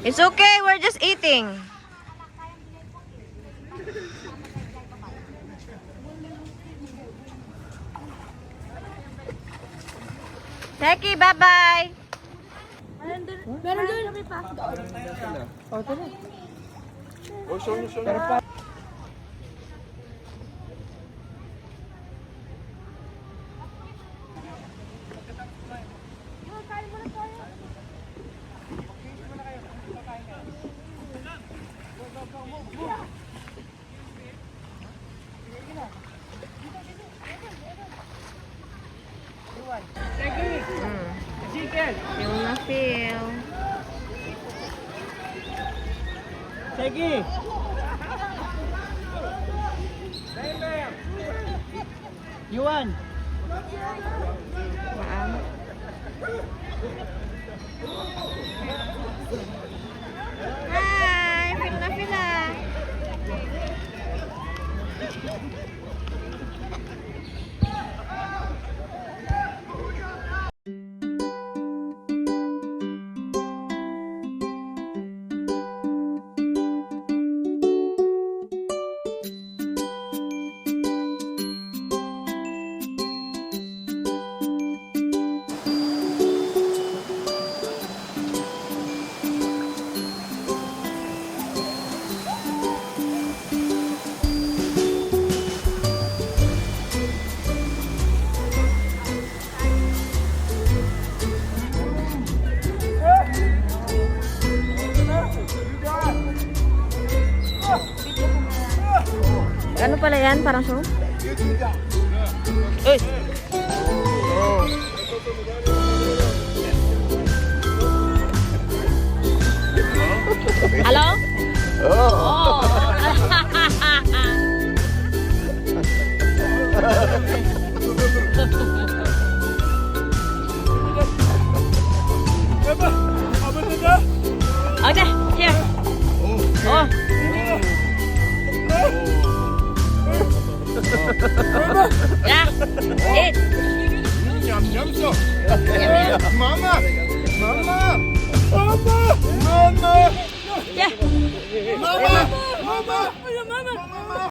It's okay, we're just eating. Teki, bye-bye. Meron doon. Oh, tara. Oh, show nyo. Yung na-feel. Sige. Yuan. Wow. Hi! Feel na feel ah. Ano pala yan? Parang show? Uy! Oh. Hello? Oh! Okay, here. Oh. Yeah. Eat. Yum, yum, so. Mama. Mama. Mama. Mama. Yeah. Mama. Mama. Mama.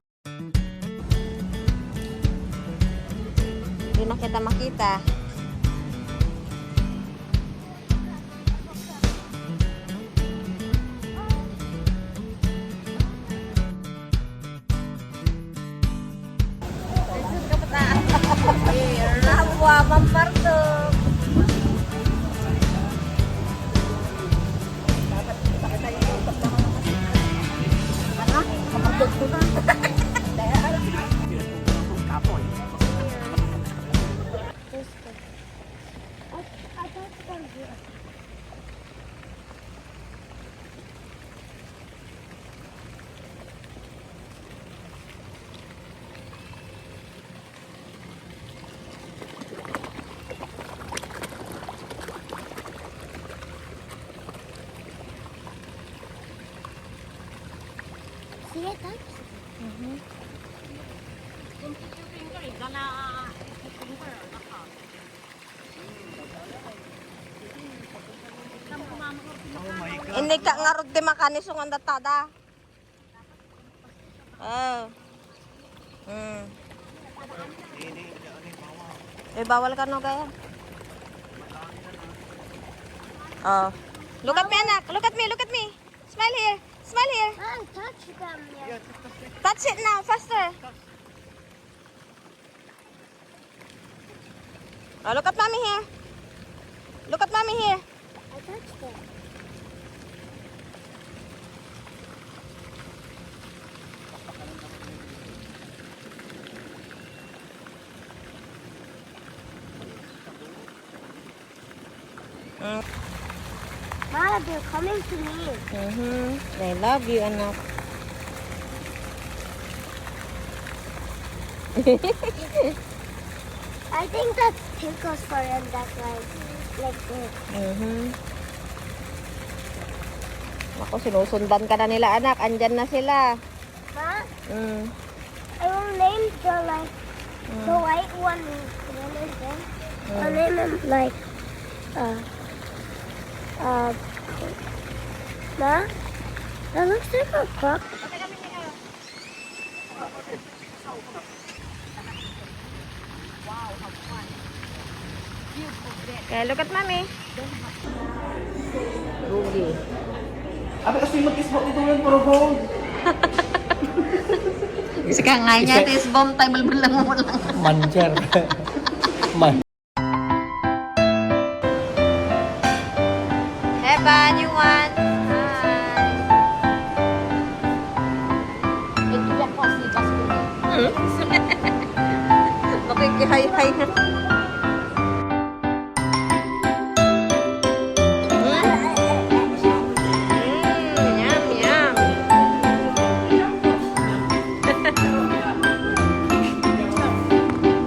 Hindi na kita makita. Rawa mamparto. See it, touch? Hindi ka nga rod di makanisong ang datada. Oh. Eh, bawal ka no kaya? Oh. Look at me, anak. Look at me, look at me. Smile here. Smile here. I touch them yet. Touch it now, faster. Oh, look at mommy here. Look at mommy here. I touched them. Ma, they're coming to me. They love you, anak. I think that's Tico's for and that's like this. Ako, sinusundan ka na nila, anak. Andyan na sila. Ma, Mm. I will name the white one. What is it? I'll name him like That looks like a puck. Okay, look at mommy. Rugi. Abi kasi mag-isbot dito yun, puro gold. Kasi ka nga niya, tis bomb time, lang mo lang. Mancher. Man. Evan, you want? Makikihay-hay na. Yum, yum.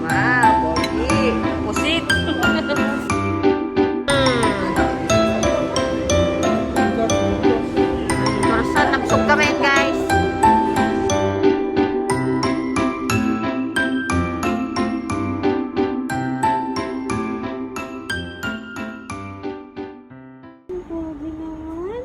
Wow, pogi. Pusit. Torsan, nabsog kami, guys. Grabe naman.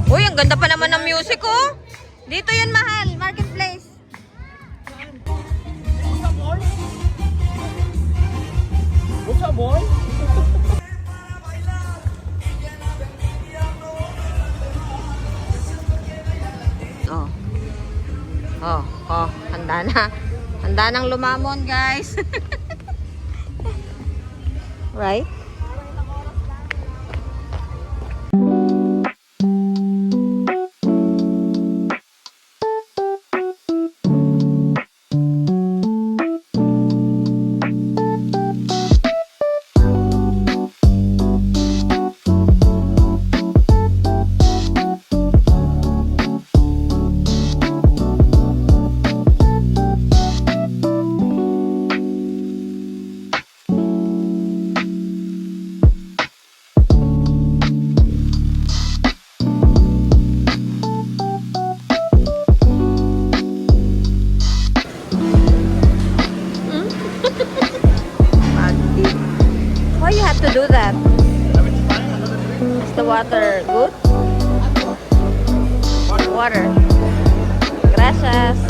Uy, ang ganda pa naman ng music, oh. Dito yan, mahal. Marketplace. What's up, boy? Oh, handa na. Handa nang lumamon, guys. Right? Why you have to do that? Is the water good? Water. Gracias.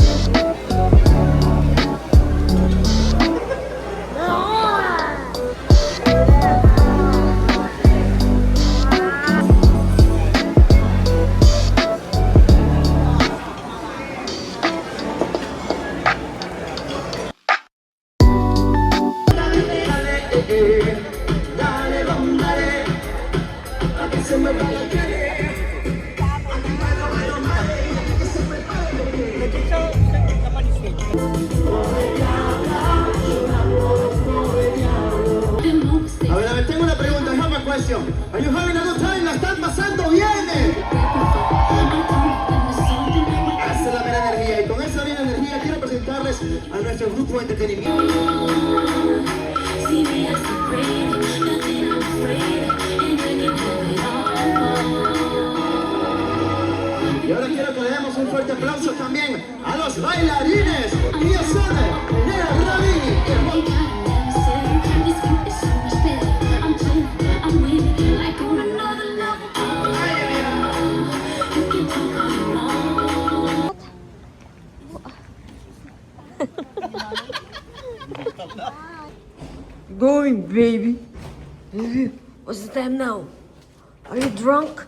A ver, tengo una pregunta, I have a question. Are you having a good time? ¿La están pasando bien? Esa es la mera energía. Y con esa misma energía quiero presentarles a nuestro grupo de entretenimiento. Y ahora quiero que le demos un fuerte aplauso también a los bailarines. Ellos son Nera Rabini y el Going, baby. What's the time now? Are you drunk?